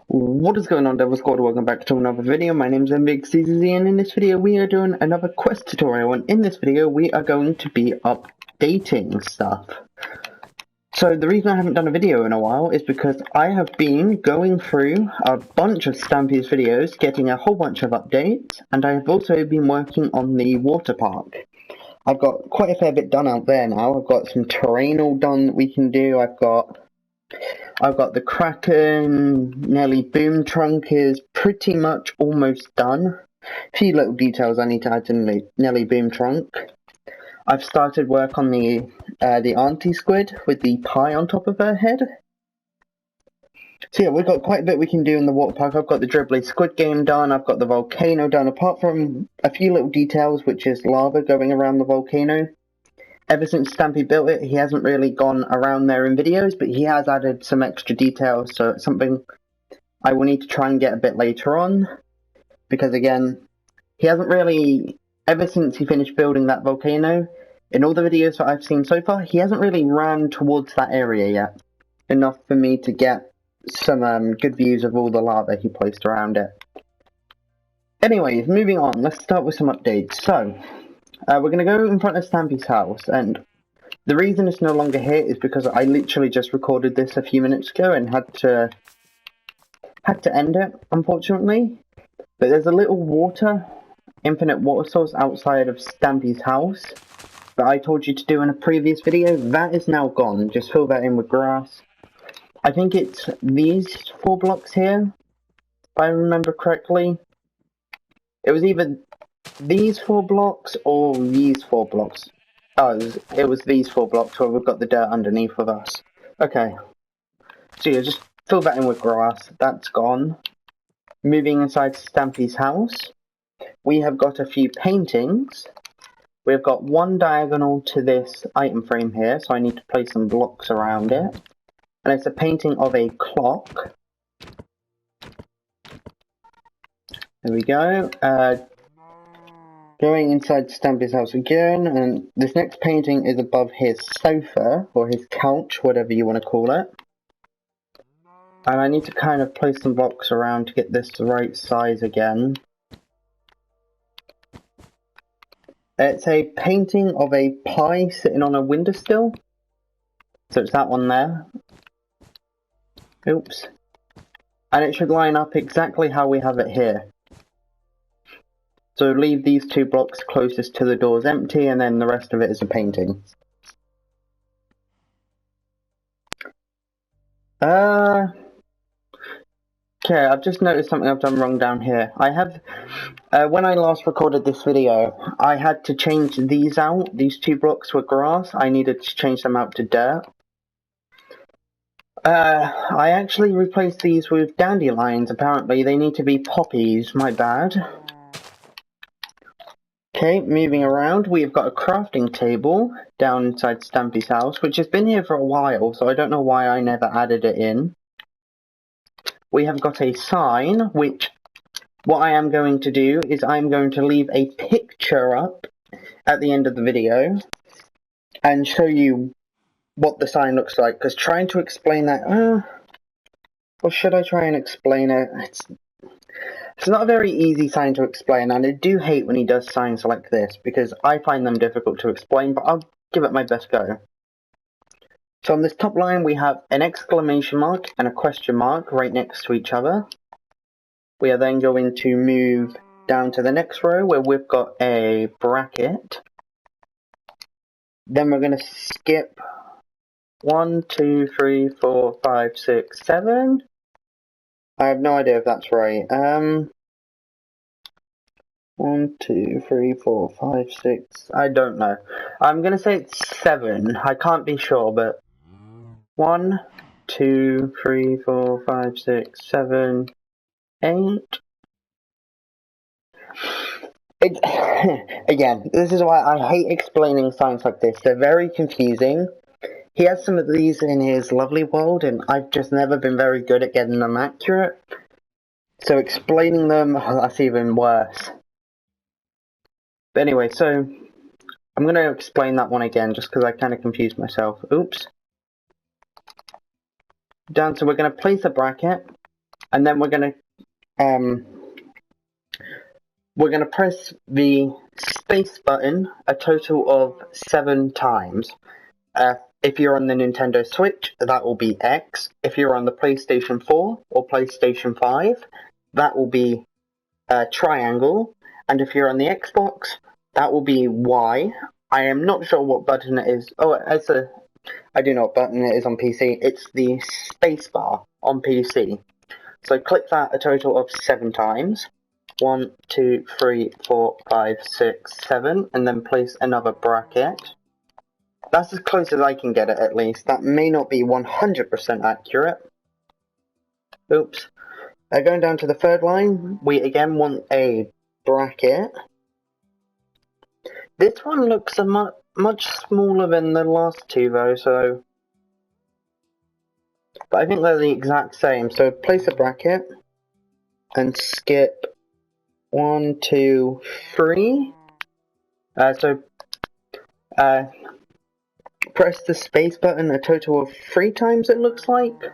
What is going on, Devil Squad? Welcome back to another video. My name is MBXCZ, and in this video we are doing another quest tutorial, and in this video we are going to be updating stuff. So the reason I haven't done a video in a while is because I have been going through a bunch of Stampy's videos, getting a whole bunch of updates, and I have also been working on the water park. I've got quite a fair bit done out there now. I've got some terrain all done that we can do. I've got the Kraken, Nelly Boom Trunk is pretty much almost done. A few little details I need to add to Nelly Boom Trunk. I've started work on the auntie squid with the pie on top of her head. So yeah, we've got quite a bit we can do in the water park. I've got the dribbly squid game done, I've got the volcano done, apart from a few little details, which is lava going around the volcano. Ever since Stampy built it, he hasn't really gone around there in videos, but he has added some extra details, so it's something I will need to try and get a bit later on. Because again, he hasn't really, ever since he finished building that volcano, in all the videos that I've seen so far, he hasn't really ran towards that area yet. Enough for me to get some good views of all the lava he placed around it. Anyways, moving on, let's start with some updates. So, we're going to go in front of Stampy's house, and the reason it's no longer here is because I literally just recorded this a few minutes ago and had to end it, unfortunately. But there's a little infinite water source outside of Stampy's house that I told you to do in a previous video. That is now gone. Just fill that in with grass. I think it's these 4 blocks here, if I remember correctly. It was either these 4 blocks or these 4 blocks. Oh, it was these 4 blocks where we've got the dirt underneath of us. Okay. So yeah, just fill that in with grass. That's gone. Moving inside Stampy's house, we have got a few paintings. We've got one diagonal to this item frame here, so I need to place some blocks around it. And it's a painting of a clock. There we go. Going inside Stampy's house again, and this next painting is above his sofa, or his couch, whatever you want to call it. And I need to kind of place some blocks around to get this the right size again. It's a painting of a pie sitting on a windowsill. So it's that one there. Oops. And it should line up exactly how we have it here. So leave these 2 blocks closest to the doors empty, and then the rest of it is a painting. Okay, I've just noticed something I've done wrong down here. I have, when I last recorded this video, I had to change these out. These 2 blocks were grass. I needed to change them out to dirt. I actually replaced these with dandelions, apparently. They need to be poppies, my bad. Okay, moving around, we've got a crafting table down inside Stampy's house, which has been here for a while, so I don't know why I never added it in. We have got a sign, which what I am going to do is I'm going to leave a picture up at the end of the video and show you what the sign looks like, because trying to explain that, or should I try and explain it? It's not a very easy sign to explain, and I do hate when he does signs like this, because I find them difficult to explain, but I'll give it my best go. So on this top line we have an exclamation mark and a question mark right next to each other. We are then going to move down to the next row where we've got a bracket. Then we're going to skip 1, 2, 3, 4, 5, 6, 7. I have no idea if that's right. 1, 2, 3, 4, 5, 6. I don't know. I'm going to say it's 7. I can't be sure, but 1, 2, 3, 4, 5, 6, 7, 8. Again, this is why I hate explaining signs like this. They're very confusing. He has some of these in his lovely world, and I've just never been very good at getting them accurate. So explaining them, that's even worse. But anyway, so I'm going to explain that one again, just because I kind of confused myself. Oops. Down, so we're going to place a bracket. and then we're gonna press the space button a total of 7 times. If you're on the Nintendo Switch, that will be X. If you're on the PlayStation 4 or PlayStation 5, that will be triangle. And if you're on the Xbox, that will be Y. I am not sure what button it is. Oh, I do know what button it is on PC. It's the spacebar on PC. So click that a total of 7 times. 1, 2, 3, 4, 5, 6, 7, and then place another bracket. That's as close as I can get it, at least. That may not be 100% accurate. Oops. Going down to the third line, we again want a bracket. This one looks much smaller than the last two, though, so... But I think they're the exact same. So place a bracket and skip 1, 2, 3. Press the space button a total of 3 times, it looks like.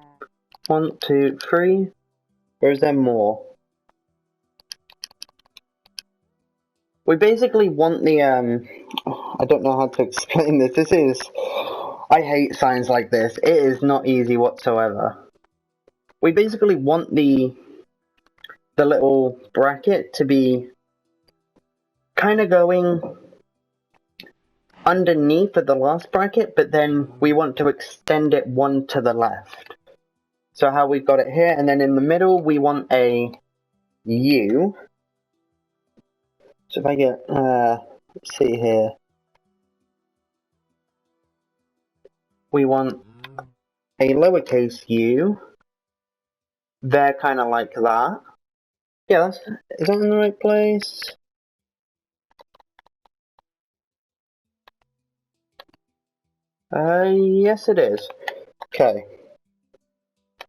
1, 2, 3. Or is there more? We basically want the, I don't know how to explain this. I hate signs like this. It is not easy whatsoever. We basically want the little bracket to be kind of going underneath of the last bracket, but then we want to extend it 1 to the left. So how we've got it here, and then in the middle we want a U. So if I get, let's see here. We want a lowercase u. They're kind of like that. Yeah, is that in the right place? Yes it is. Okay.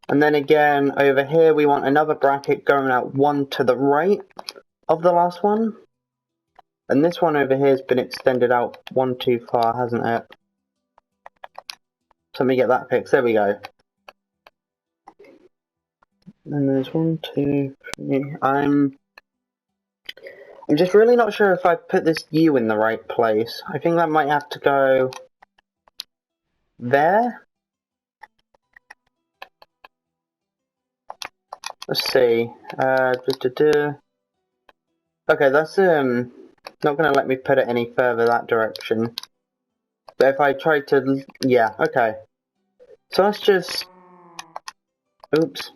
And then again, over here we want another bracket going out 1 to the right of the last one. And this one over here has been extended out 1 too far, hasn't it? So let me get that fixed. There we go. And there's 1, 2, 3. I'm just really not sure if I put this U in the right place. I think that might have to go there. Let's see. Okay, that's not gonna let me put it any further that direction. But if I try to, yeah, okay. So let's just, oops.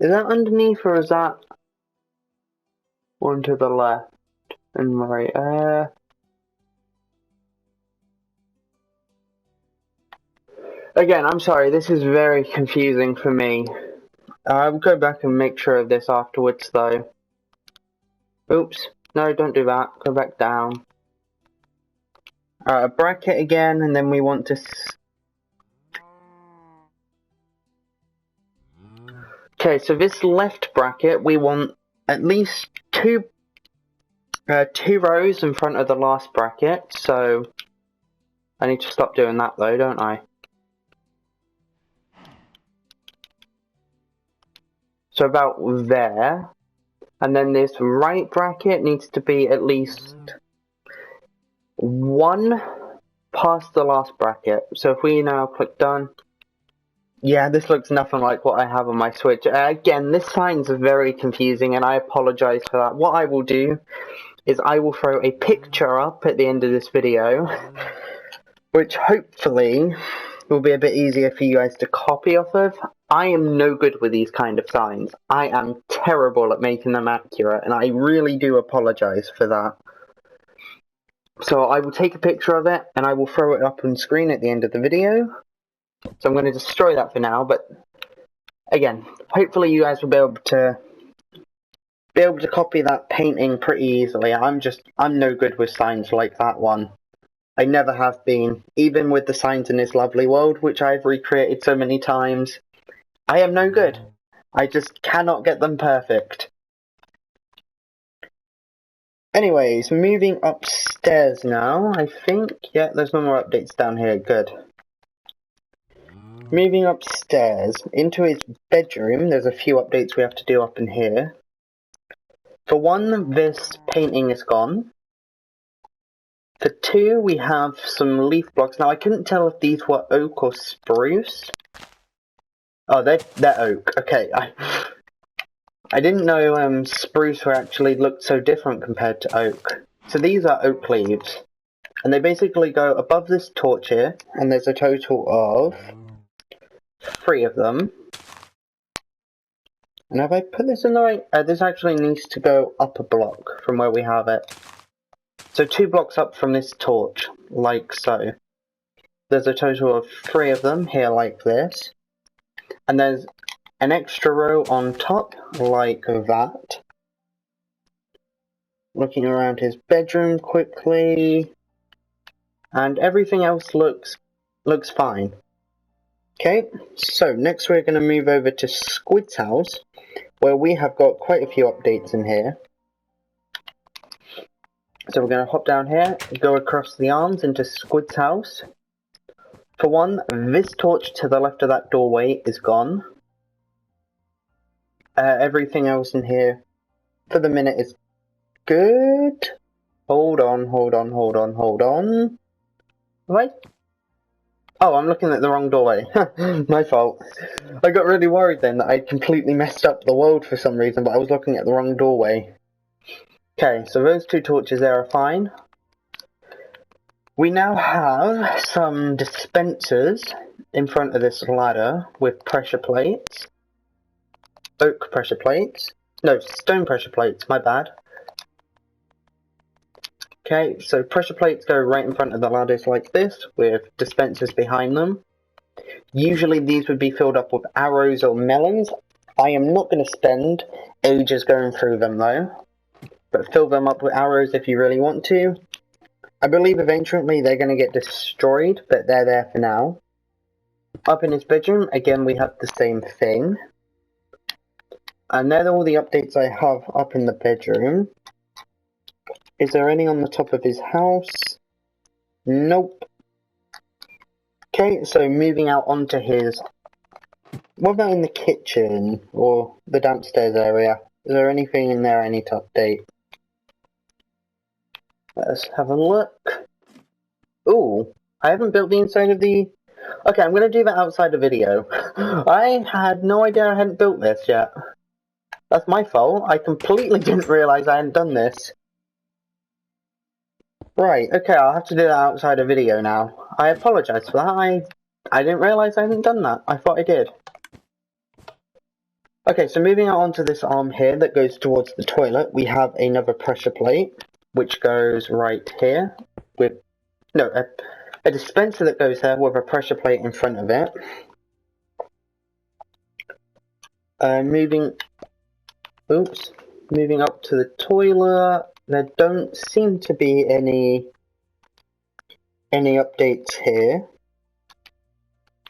Is that underneath or is that 1 to the left and right? Again, I'm sorry, this is very confusing for me. I'll go back and make sure of this afterwards though. Oops, no, don't do that, go back down. A bracket again, and then we want to... Okay, so this left bracket, we want at least two rows in front of the last bracket, so... I need to stop doing that though, don't I? So about there. And then this right bracket needs to be at least 1 past the last bracket. So if we now click done. Yeah, this looks nothing like what I have on my Switch. Again, this sign's very confusing and I apologize for that. What I will do is I will throw a picture up at the end of this video, which hopefully will be a bit easier for you guys to copy off of. I am no good with these kind of signs. I am terrible at making them accurate, and I really do apologize for that. So I will take a picture of it, and I will throw it up on screen at the end of the video. So I'm going to destroy that for now, but again, hopefully you guys will be able to copy that painting pretty easily. I'm no good with signs like that one. I never have been, even with the signs in this lovely world, which I've recreated so many times. I am no good. I just cannot get them perfect. Anyways, moving upstairs now, I think. Yeah, there's no more updates down here. Good. Moving upstairs into his bedroom, there's a few updates we have to do up in here. For one, this painting is gone. For two, we have some leaf blocks. Now, I couldn't tell if these were oak or spruce. Oh, they're oak. Okay, I didn't know spruce were actually looked so different compared to oak. So these are oak leaves. And they basically go above this torch here, and there's a total of 3 of them. And have I put this in the right... this actually needs to go up a block from where we have it. So 2 blocks up from this torch, like so. There's a total of 3 of them here like this. And there's an extra row on top, like that. Looking around his bedroom quickly. And everything else looks fine. Okay, so next we're going to move over to Squid's house, where we have got quite a few updates in here. So we're going to hop down here, go across the arms into Squid's house. For one, this torch to the left of that doorway is gone. Everything else in here, for the minute, is good. Hold on. Right? Oh, I'm looking at the wrong doorway. My fault. I got really worried then that I'd completely messed up the world for some reason, but I was looking at the wrong doorway. Okay, so those 2 torches there are fine. We now have some dispensers in front of this ladder with pressure plates. Oak pressure plates. No, stone pressure plates, my bad. Okay, so pressure plates go right in front of the ladders like this, with dispensers behind them. Usually these would be filled up with arrows or melons. I am not going to spend ages going through them though, but fill them up with arrows if you really want to. I believe eventually they're going to get destroyed, but they're there for now. Up in his bedroom, again we have the same thing. And they're all the updates I have up in the bedroom. Is there any on the top of his house? Nope. Okay, so moving out onto his... What about in the kitchen or the downstairs area? Is there anything in there I need to update? Let's have a look. Ooh, I haven't built the inside of the... Okay, I'm going to do that outside the video. I had no idea I hadn't built this yet. That's my fault. I completely didn't realise I hadn't done this. Right, okay, I'll have to do that outside a video now. I apologise for that. I didn't realise I hadn't done that. I thought I did. Okay, so moving on to this arm here that goes towards the toilet, we have another pressure plate, which goes right here with... No, a dispenser that goes there with a pressure plate in front of it. Moving up to the toilet. There don't seem to be any updates here.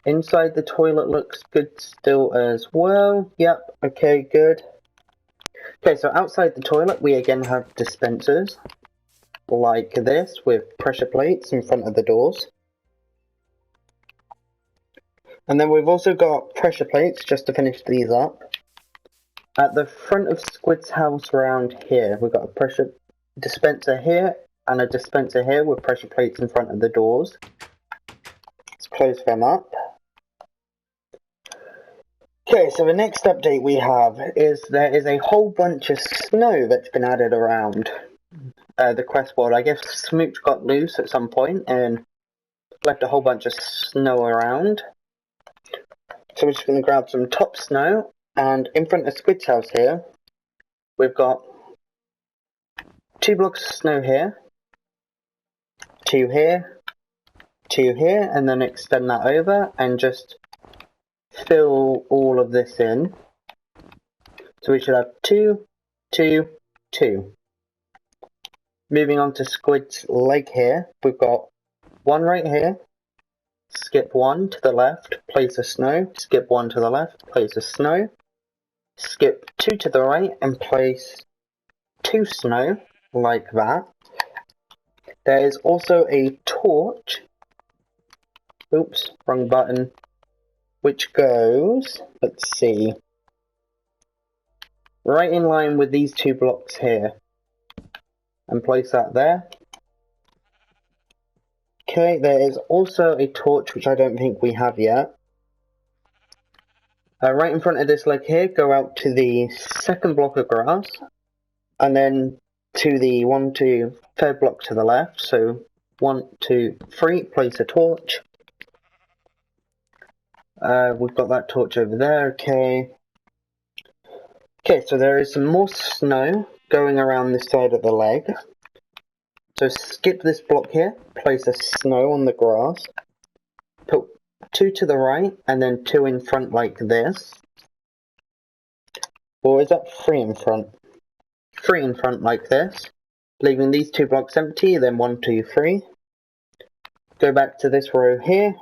Inside the toilet looks good still as well. Yep, okay, good. Okay, so outside the toilet we again have dispensers like this with pressure plates in front of the doors. And then we've also got pressure plates, just to finish these up. At the front of Squid's house around here, we've got a pressure dispenser here and a dispenser here with pressure plates in front of the doors. Let's close them up. Okay, so the next update we have is there is a whole bunch of snow that's been added around the quest world. I guess Smooch got loose at some point and left a whole bunch of snow around. So we're just going to grab some top snow, and in front of Squid's house here, we've got 2 blocks of snow here, 2 here, 2 here, and then extend that over and just fill all of this in. So we should have 2, 2, 2. Moving on to Squid's leg here, we've got 1 right here, skip 1 to the left, place a snow, skip 1 to the left, place a snow, skip 2 to the right and place 2 snow, like that. There is also a torch. Oops, wrong button. which goes, let's see, right in line with these 2 blocks here, and place that there. Okay, there is also a torch, which I don't think we have yet. Right in front of this leg here, go out to the 2nd block of grass, and then to the 1, 2, 3rd block to the left. So 1, 2, 3, place a torch. We've got that torch over there, okay. Okay, so there is some more snow going around this side of the leg. So skip this block here, place a snow on the grass, put 2 to the right, and then 2 in front like this. Or is that 3 in front? 3 in front like this, leaving these 2 blocks empty, then 1, 2, 3. Go back to this row here,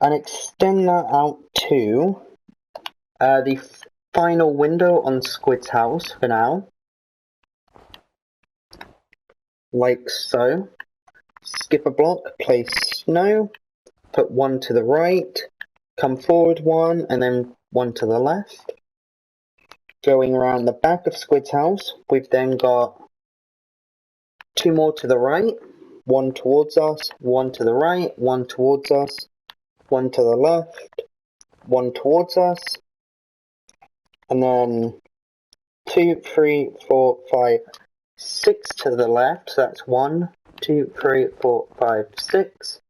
and extend that out to the final window on Squid's house for now. Like so. Skip a block, place snow, put 1 to the right, come forward 1, and then 1 to the left. Going around the back of Squid's house, we've then got 2 more to the right, 1 towards us, 1 to the right, 1 towards us, 1 to the left, 1 towards us, and then 2, 3, 4, 5, 6 to the left, so that's 1, 2, 3, 4, 5, 6.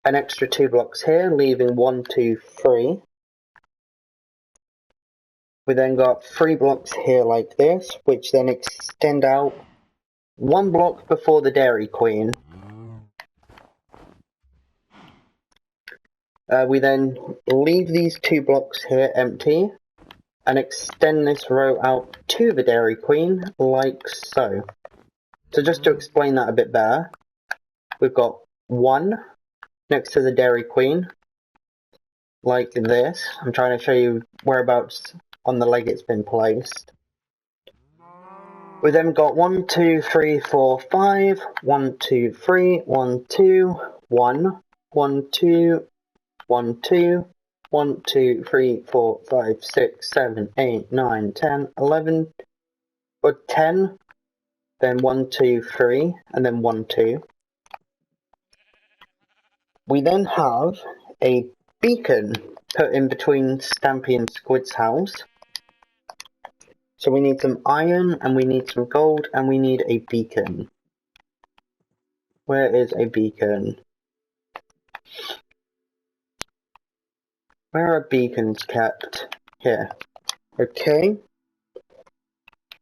An extra 2 blocks here, leaving 1, 2, 3. We then got 3 blocks here like this, which then extend out 1 block before the Dairy Queen. We then leave these 2 blocks here empty, and extend this row out to the Dairy Queen, like so. So just to explain that a bit better, we've got 1 next to the Dairy Queen, like this. I'm trying to show you whereabouts on the leg it's been placed. We then got 1, 2, 3, 4, 5, 1, 2, 3, 1, 2, 1, 1, 2, 1, 2, 1, 2, 3, 4, 5, 6, 7, 8, 9, 10, 11, or 10, then 1, 2, 3, and then 1, 2. We then have a beacon put in between Stampy and Squid's house. So we need some iron, and we need some gold, and we need a beacon. Where is a beacon? Where are beacons kept? Here. Okay.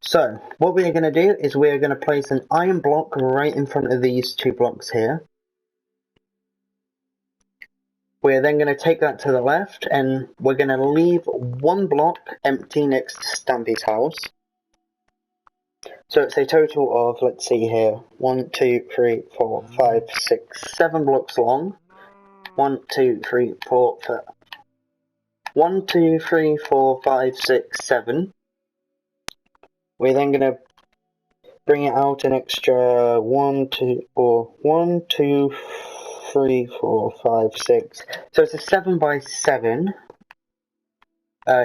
So, what we are going to do is we are going to place an iron block right in front of these 2 blocks here. We're then going to take that to the left, and we're going to leave 1 block empty next to Stampy's house. So it's a total of, let's see here, 1, 2, 3, 4, 5, 6, 7 blocks long. 1, 2, 3, 4, 5. 1, 2, 3, 4, 5, 6, 7. We're then going to bring it out an extra 1, 2, 3, 4, 5, 6. So it's a 7 by 7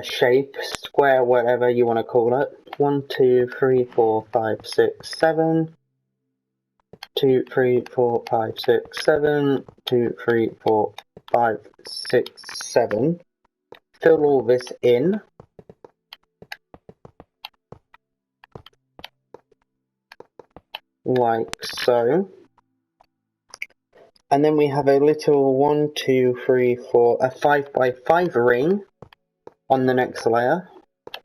shape, square, whatever you want to call it. 1, 2, 3, 4, 5, 6, 7. 2, 3, 4, 5, 6, 7. 2, 3, 4, 5, 6, 7. Fill all this in. Like so. And then we have a little 1, 2, 3, 4, a 5 by 5 ring on the next layer.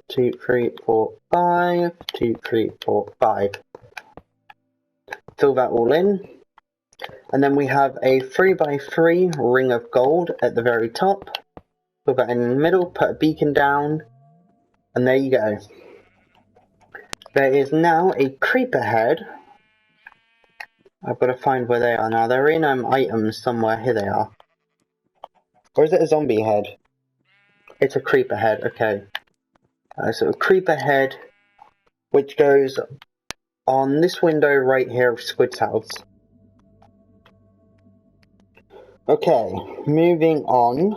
2, 3, 4, 5, 2, 3, 4, 5. Fill that all in. And then we have a 3 by 3 ring of gold at the very top. Put that in the middle, put a beacon down, and there you go. There is now a creeper head. I've got to find where they are now. They're in items somewhere. Here they are. Or is it a zombie head? It's a creeper head, okay. So a creeper head, which goes on this window right here of Squid's house. Okay, moving on.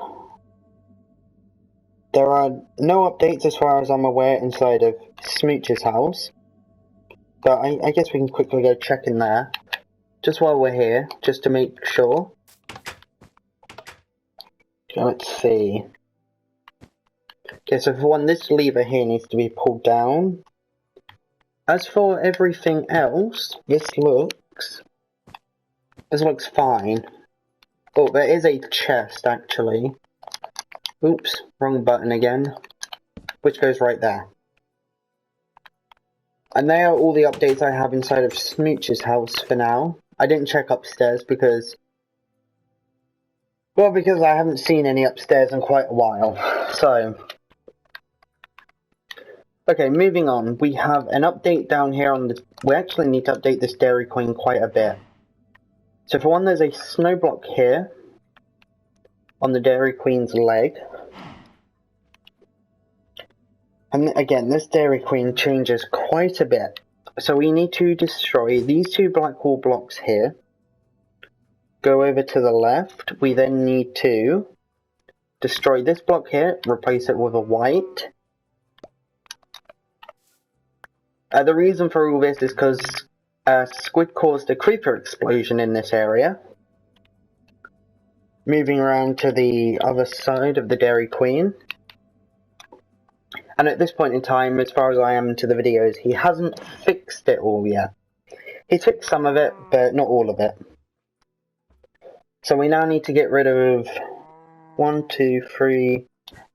There are no updates as far as I'm aware inside of Smooch's house. But I guess we can quickly go check in there. Just while we're here, just to make sure. Okay, let's see. Okay, so for one, this lever here needs to be pulled down. As for everything else, this looks fine. Oh, there is a chest, actually. Oops, wrong button again. Which goes right there. And they are all the updates I have inside of Smooch's house for now. I didn't check upstairs because I haven't seen any upstairs in quite a while. So, okay, moving on. We have an update down here on the... We actually need to update this Dairy Queen quite a bit. So for one, there's a snow block here on the Dairy Queen's leg. And again, this Dairy Queen changes quite a bit. So we need to destroy these two black wall blocks here. Go over to the left. We then need to destroy this block here, replace it with a white. The reason for all this is because Squid caused a creeper explosion in this area. Moving around to the other side of the Dairy Queen. And at this point in time, as far as I am into the videos, he hasn't fixed it all yet. He's fixed some of it, but not all of it. So we now need to get rid of 1, 2, 3,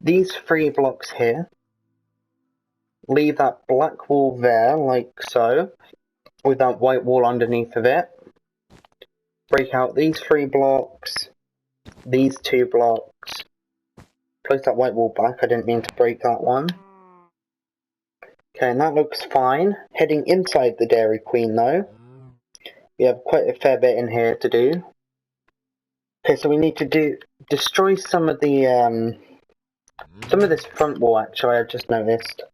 these 3 blocks here. Leave that black wall there, like so, with that white wall underneath of it. Break out these 3 blocks, these 2 blocks. Place that white wall back, I didn't mean to break that one. Okay, and that looks fine. Heading inside the Dairy Queen though, we have quite a fair bit in here to do. Okay, so we need to destroy some of the some of this front wall actually, I've just noticed.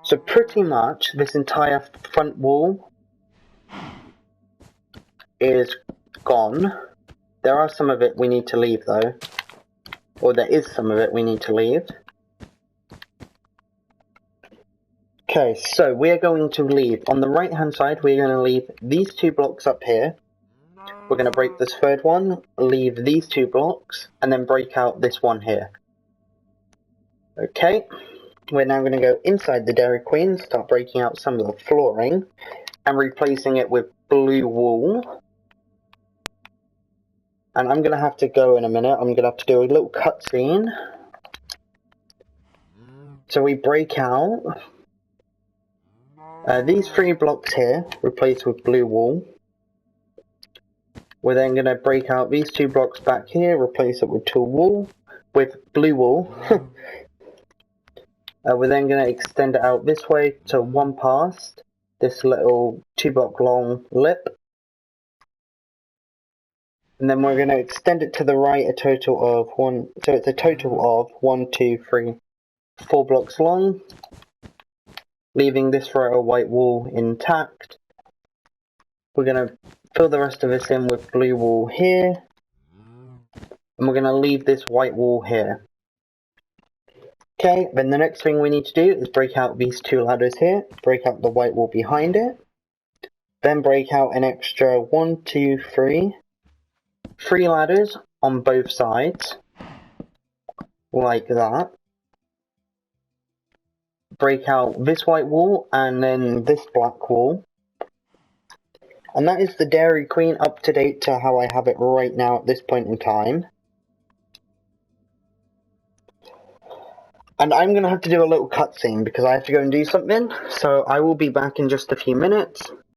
So pretty much this entire front wall is gone. There are some of it we need to leave though. Or there is some of it we need to leave. Okay, so we're going to leave, on the right hand side, we're going to leave these 2 blocks up here. We're going to break this 3rd one, leave these 2 blocks, and then break out this one here. Okay, we're now going to go inside the Dairy Queen, start breaking out some of the flooring, and replacing it with blue wool. And I'm going to have to go in a minute, I'm going to have to do a little cutscene. So we break out these 3 blocks here, replaced with blue wool. We're then going to break out these 2 blocks back here, replace it with blue wool. We're then going to extend it out this way to one past this little 2 block long lip. And then we're going to extend it to the right a total of 1, so it's a total of 1, 2, 3, 4 blocks long. Leaving this row of white wool intact. We're going to fill the rest of this in with blue wool here. And we're going to leave this white wool here. Okay, then the next thing we need to do is break out these 2 ladders here. Break out the white wool behind it. Then break out an extra 1, 2, 3. 3 ladders on both sides. Like that. Break out this white wool and then this black wool. And that is the Dairy Queen up to date to how I have it right now at this point in time. And I'm going to have to do a little cutscene because I have to go and do something. So I will be back in just a few minutes.